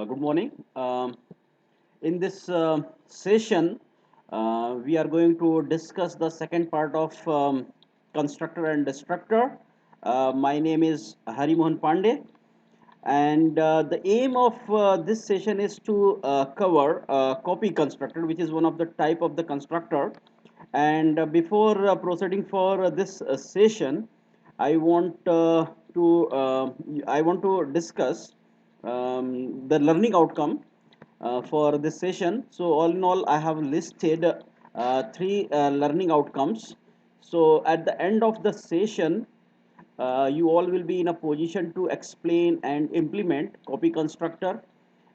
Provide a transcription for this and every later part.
Good morning. In this session, we are going to discuss the second part of constructor and destructor. My name is Hari Mohan Pandey, and the aim of this session is to cover copy constructor, which is one of the type of the constructor. And before proceeding for this session, I want to I want to discuss the learning outcome for this session. So all in all, I have listed three learning outcomes. So at the end of the session, you all will be in a position to explain and implement copy constructor,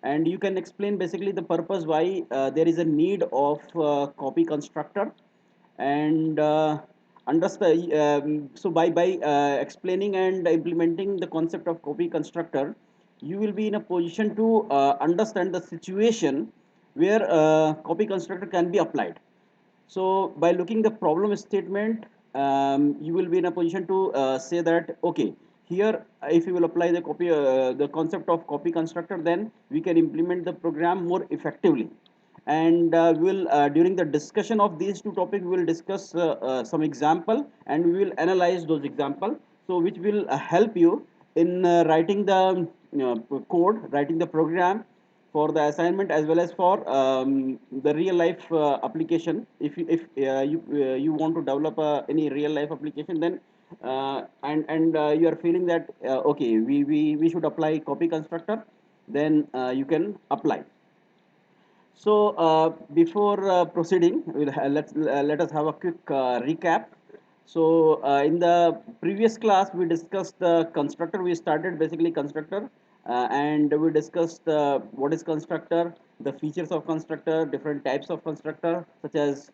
and you can explain basically the purpose why there is a need of copy constructor, and understand. So by explaining and implementing the concept of copy constructor, you will be in a position to understand the situation where copy constructor can be applied. So by looking the problem statement, you will be in a position to say that okay, here if you will apply the concept of copy constructor, then we can implement the program more effectively. And we'll during the discussion of these two topics, we will discuss some example, and we will analyze those example. So which will help you in writing the code, writing the program for the assignment, as well as for the real life application. If you want to develop any real life application, then and you are feeling that okay, we should apply copy constructor, then you can apply. So before proceeding, let us have a quick recap. So in the previous class, we discussed the constructor. We started basically constructor, and we discussed what is constructor, the features of constructor, different types of constructor, such as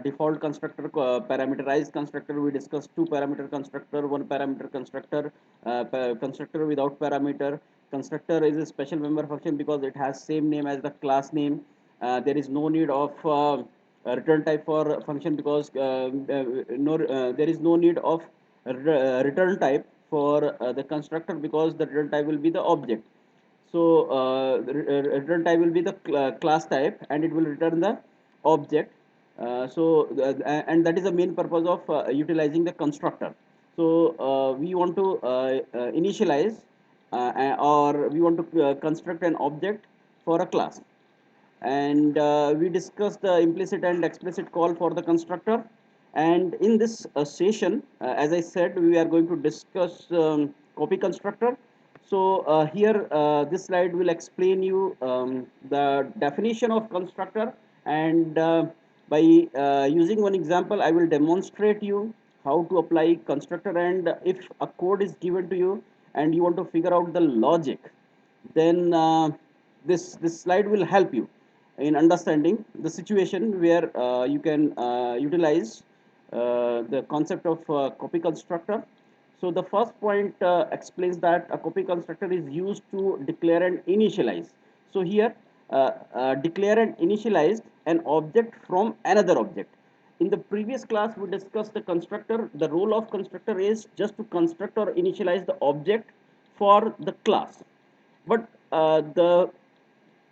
default constructor, parameterized constructor. We discussed two parameter constructor, one parameter constructor, constructor without parameter. Constructor is a special member function because it has same name as the class name. There is no need of a return type for function, because there is no need of return type for the constructor, because the return type will be the object. So the return type will be the class type, and it will return the object. And that is the main purpose of utilizing the constructor. So we want to initialize or we want to construct an object for a class, and we discussed the implicit and explicit call for the constructor. And in this session, as I said, we are going to discuss copy constructor. So here this slide will explain you the definition of constructor, and by using one example, I will demonstrate you how to apply constructor. And if a code is given to you and you want to figure out the logic, then this slide will help you in understanding the situation where you can utilize the concept of copy constructor. So the first point explains that a copy constructor is used to declare and initialize. So here declare and initialize an object from another object. In the previous class, we discussed the constructor. The role of constructor is just to construct or initialize the object for the class. But the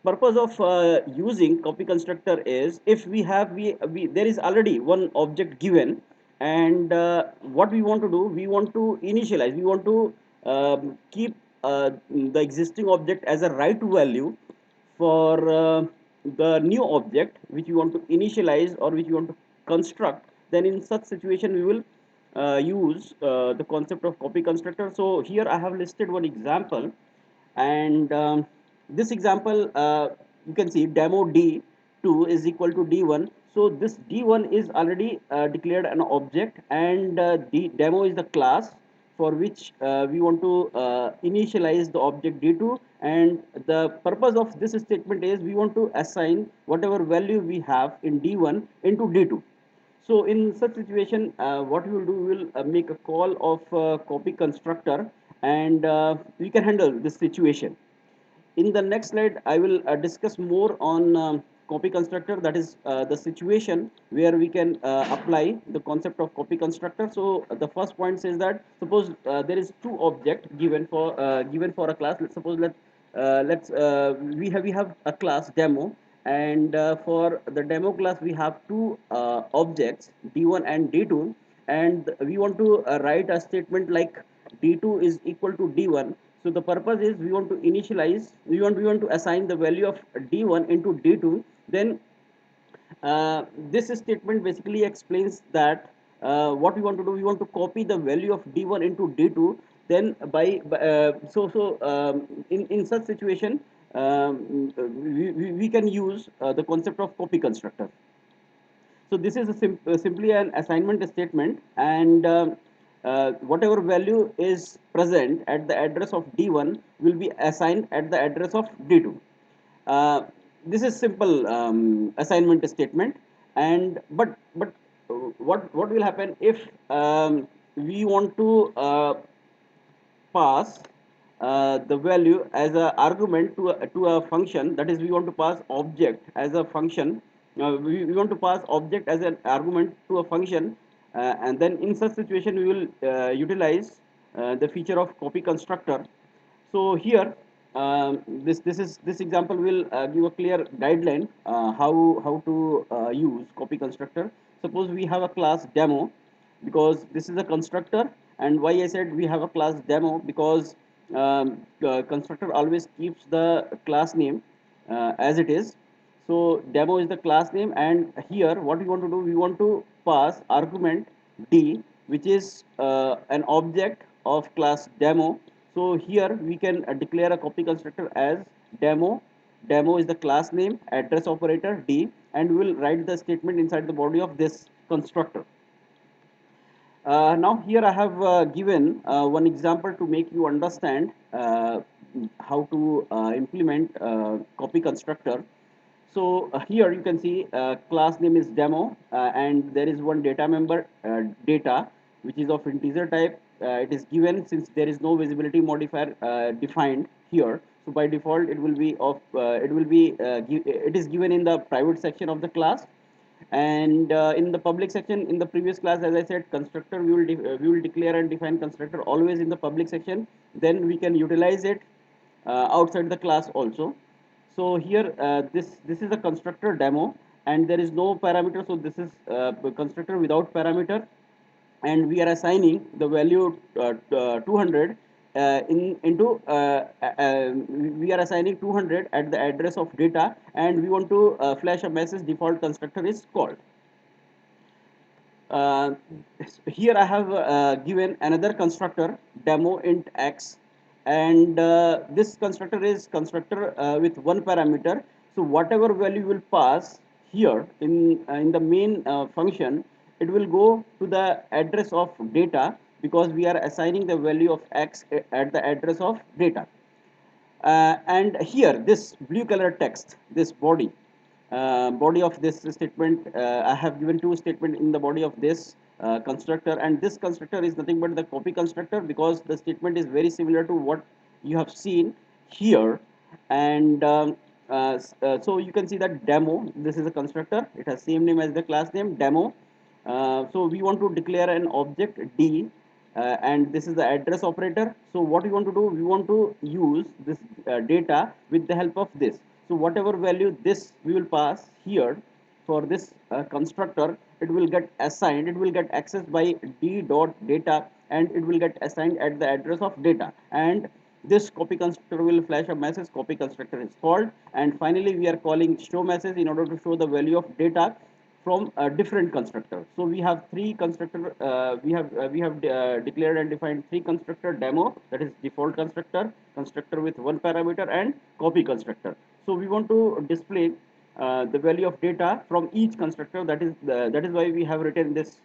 purpose of using copy constructor is, if we there is already one object given, and what we want to do, we want to initialize, we want to keep the existing object as a right value for the new object which we want to initialize or which we want to construct. Then in such situation, we will use the concept of copy constructor. So here I have listed one example, and this example, you can see demo d2 is equal to d1. So this d1 is already declared an object, and demo is the class for which we want to initialize the object d2. And the purpose of this statement is we want to assign whatever value we have in d1 into d2. So in such situation, what we will do, we will make a call of copy constructor, and we can handle this situation. In the next slide, I will discuss more on copy constructor. That is the situation where we can apply the concept of copy constructor. So the first point says that suppose there is two object given for a class. Let's suppose let's we have a class demo, and for the demo class we have two objects, d1 and d2, and we want to write a statement like d2 is equal to d1. So the purpose is we want to initialize, we want to assign the value of d1 into d2. Then this statement basically explains that what we want to do, we want to copy the value of d1 into d2. Then in such situation, we can use the concept of copy constructor. So this is simply an assignment statement, and whatever value is present at the address of d1 will be assigned at the address of d2. uh, this is simple assignment statement. And what will happen if we want to pass the value as a argument to a function, that is we want to pass object as a function, we want to pass object as an argument to a function, and then in such situation we will utilize the feature of copy constructor. So here, this example will give a clear guideline how to use copy constructor. Suppose we have a class demo, because this is a constructor. And why I said we have a class demo, because constructor always keeps the class name as it is. So demo is the class name, and here what we want to do, we want to pass argument d, which is an object of class demo. So here we can declare a copy constructor as demo. Demo is the class name, address operator d, and we will write the statement inside the body of this constructor. Now here I have given one example to make you understand how to implement copy constructor. So here you can see class name is demo, and there is one data member, data, which is of integer type. It is given since there is no visibility modifier defined here. So by default it will be of it is given in the private section of the class. And in the public section, in the previous class, as I said, constructor we will declare and define constructor always in the public section. Then we can utilize it outside the class also. So here this is a constructor demo, and there is no parameter, so this is constructor without parameter. And we are assigning the value 200 we are assigning 200 at the address of data, and we want to flash a message default constructor is called. uh, Here I have given another constructor demo int x, and this constructor is constructor with one parameter. So whatever value will pass here in the main function, it will go to the address of data, because we are assigning the value of x at the address of data. And here this blue color text, this body of this statement, I have given two statements in the body of this constructor, and this constructor is nothing but the copy constructor, because the statement is very similar to what you have seen here. And so you can see that demo, this is a constructor, it has same name as the class name demo. So we want to declare an object d, and this is the address operator. So what we want to do, we want to use this data with the help of this. So whatever value this we will pass here for this constructor, it will get assigned, it will get accessed by d dot data, and it will get assigned at the address of data. And this copy constructor will flash a message, copy constructor is called. And finally we are calling show message in order to show the value of data from a different constructor. So we have three constructor, declared and defined three constructor: demo, that is default constructor, constructor with one parameter, and copy constructor. So we want to display the value of data from each constructor. That is why we have written this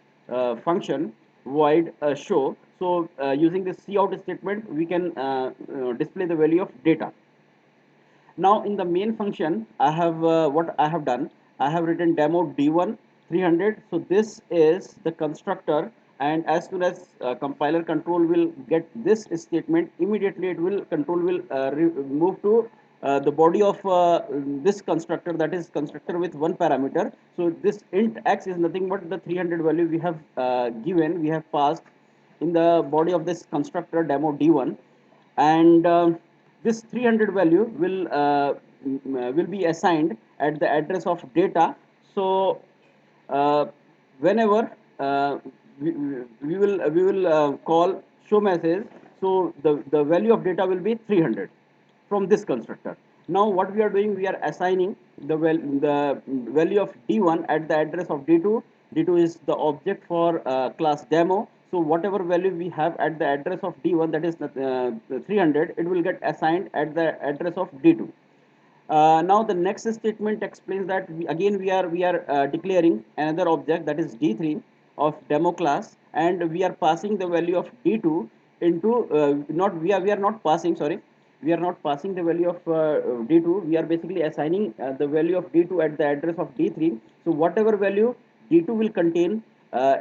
function void show. So using this cout statement, we can display the value of data. Now in the main function, I have what I have done, I have written demo d1 300. So this is the constructor, and as soon as compiler control will get this statement, immediately it will control will move to the body of this constructor, that is constructor with one parameter. So this int x is nothing but the 300 value we have we have passed in the body of this constructor demo d1. And this 300 value will be assigned at the address of data. So whenever we will call show message, so the value of data will be 300 from this constructor. Now what we are doing, we are assigning the value of d1 at the address of d2. D2 is the object for class demo. So whatever value we have at the address of d1, that is 300, it will get assigned at the address of d2. Now the next statement explains that we are declaring another object, that is d3 of demo class, and we are passing the value of d2 into not we are not passing, sorry, we are not passing the value of d2. We are basically assigning the value of d2 at the address of d3. So whatever value d2 will contain,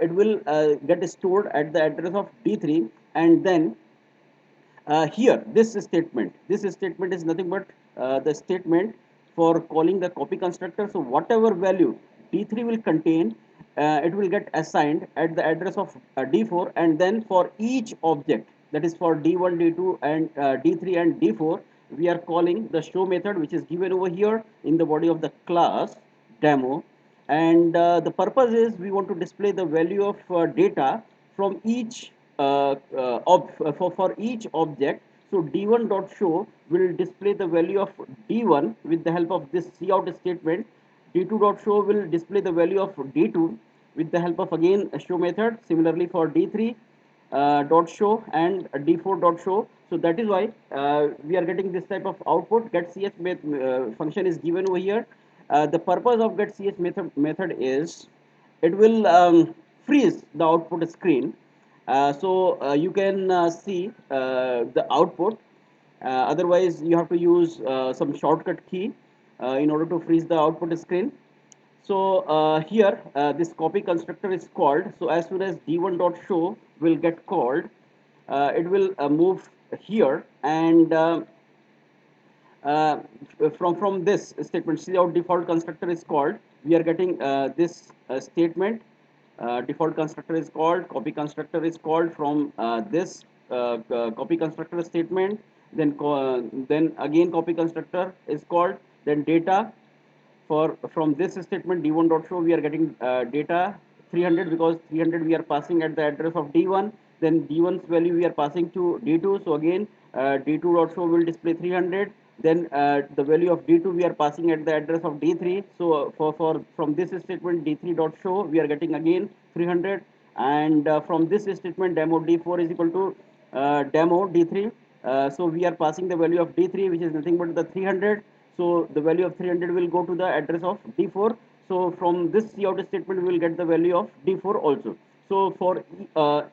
it will get stored at the address of d3. And then here this statement is nothing but the statement for calling the copy constructor. So whatever value d3 will contain, it will get assigned at the address of d4. And then for each object, that is for d1, d2, and d3 and d4, we are calling the show method, which is given over here in the body of the class demo. And the purpose is we want to display the value of data from each for each object. So d1 dot show will display the value of d1 with the help of this cout statement. D2 dot show will display the value of d2 with the help of again a show method. Similarly for d3 dot show and d4 dot show. So that is why we are getting this type of output. Get ch function is given over here. The purpose of get ch method is it will freeze the output screen. So you can see the output. Otherwise you have to use some shortcut key in order to freeze the output screen. So here this copy constructor is called. So as soon as d1 dot show will get called, it will move here. And uh, from this statement, cout default constructor is called. We are getting this statement. Default constructor is called, copy constructor is called from this copy constructor statement. Then again copy constructor is called. Then data, for from this statement d1 dot show we are getting data 300, because 300 we are passing at the address of d1. Then d1's value we are passing to d2. So again d2 dot show will display 300. Then the value of d2 we are passing at the address of d3. So for from this statement d3 dot show we are getting again 300. And from this statement demo d4 is equal to demo d3. So we are passing the value of d3, which is nothing but the 300. So the value of 300 will go to the address of d4. So from this cout statement we will get the value of d4 also. So for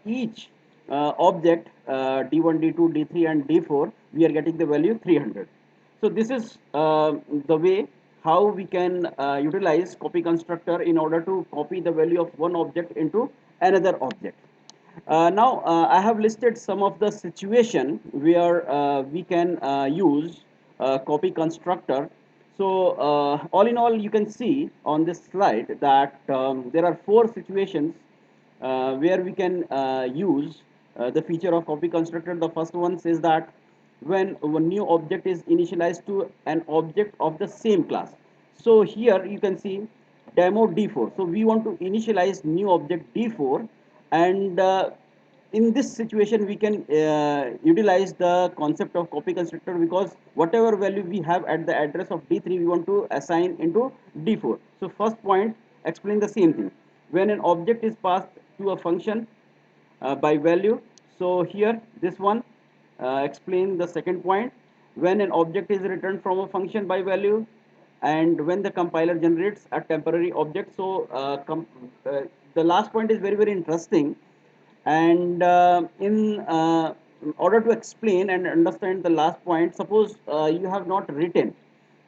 each object d1, d2, d3 and d4, we are getting the value 300. So this is the way how we can utilize copy constructor in order to copy the value of one object into another object. Now I have listed some of the situation where we can use copy constructor. So all in all, you can see on this slide that there are 4 situations where we can use the feature of copy constructor. The first one says that when a new object is initialized to an object of the same class. So here you can see demo d4. So we want to initialize new object d4. And in this situation we can utilize the concept of copy constructor, because whatever value we have at the address of d3 we want to assign into d4. So first point explain the same thing. When an object is passed to a function by value. So here this one explain the second point. When an object is returned from a function by value, and when the compiler generates a temporary object. So the last point is very interesting. And in order to explain and understand the last point, suppose you have not written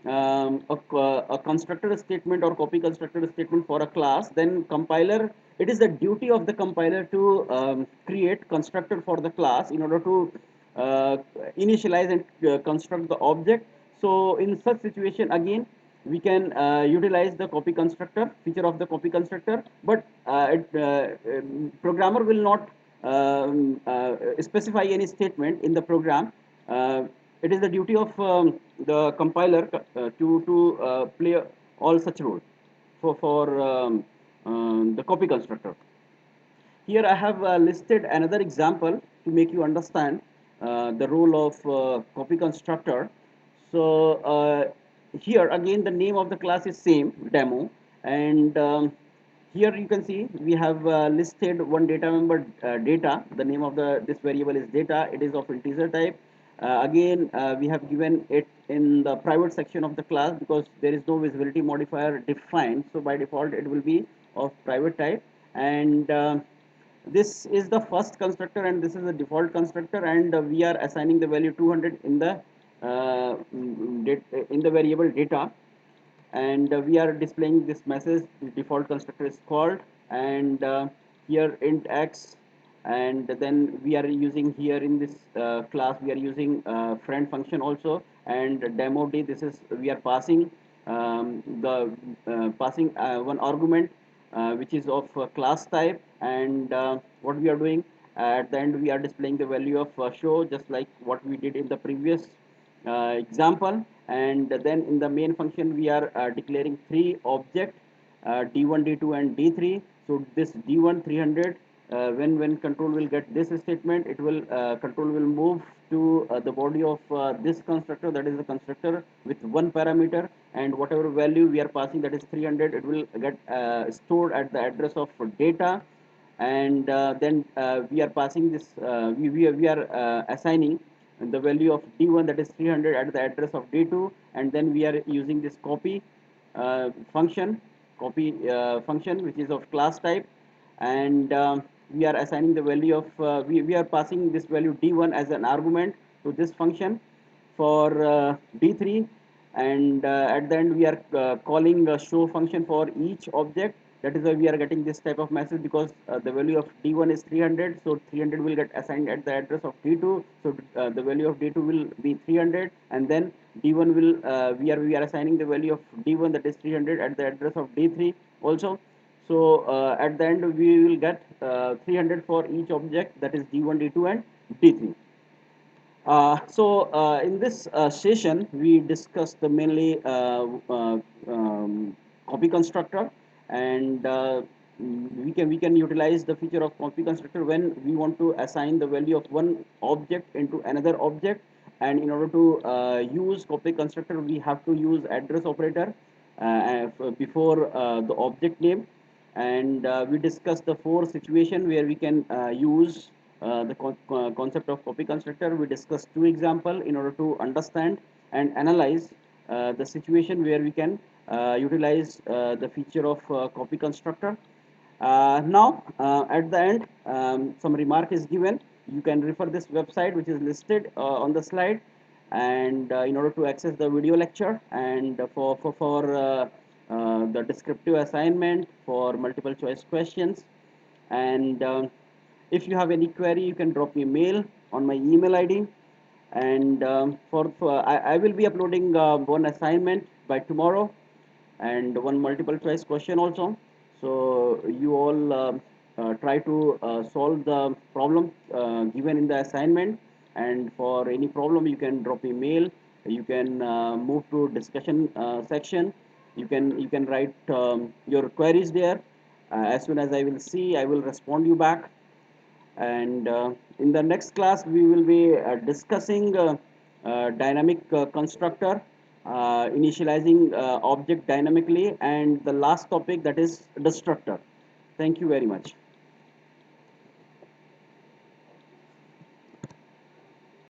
a constructor statement or copy constructor statement for a class, then compiler, it is the duty of the compiler to create constructor for the class in order to uh, initialize and construct the object. So in such situation again we can utilize the copy constructor feature of the copy constructor. But programmer will not specify any statement in the program. It is the duty of the compiler to play all such role for the copy constructor. Here I have listed another example to make you understand the role of copy constructor. So here again the name of the class is same, demo, and here you can see we have listed one data member, data. The name of this variable is data. It is of integer type. Again, we have given it in the private section of the class because there is no visibility modifier defined. So by default, it will be of private type. And this is the first constructor, and this is the default constructor, and we are assigning the value 200 in the variable data, and we are displaying this message. The default constructor is called, and here int x, and then we are using here in this class we are using friend function also, and demo d, this is we are passing the passing one argument which is of class type, and what we are doing at the end, we are displaying the value of show, just like what we did in the previous example. And then in the main function we are declaring three objects, d1, d2 and d3. So this d1 300, when control will get this statement, it will control will move to the body of this constructor, that is the constructor with one parameter, and whatever value we are passing, that is 300, it will get stored at the address of data. And then we are passing this we are assigning the value of d1, that is 300, at the address of d2, and then we are using this copy function, which is of class type, and we are assigning the value of we are passing this value d1 as an argument to this function for d3, and at the end we are calling a show function for each object. That is why we are getting this type of message, because the value of d1 is 300, so 300 will get assigned at the address of d2. So the value of d2 will be 300, and then d1 will we are assigning the value of d1, that is 300, at the address of d3 also. So at the end we will get 300 for each object, that is d1, d2 and d3. So in this session, we discussed the mainly copy constructor, and we can utilize the feature of copy constructor when we want to assign the value of one object into another object. And in order to use copy constructor, we have to use address operator before the object name, and we discussed the four situation where we can use the concept of copy constructor. We discussed two example in order to understand and analyze the situation where we can utilize the feature of copy constructor. Now at the end, some remark is given. You can refer this website which is listed on the slide, and in order to access the video lecture, and for the descriptive assignment, for multiple choice questions, and if you have any query, you can drop me a mail on my email ID. And I will be uploading one assignment by tomorrow, and one multiple choice question also. So you all try to solve the problem given in the assignment. And for any problem, you can drop me mail. You can move to discussion section. You can write your queries there. As soon as I will see, I will respond you back. And in the next class we will be discussing dynamic constructor, initializing object dynamically, and the last topic, that is destructor. Thank you very much.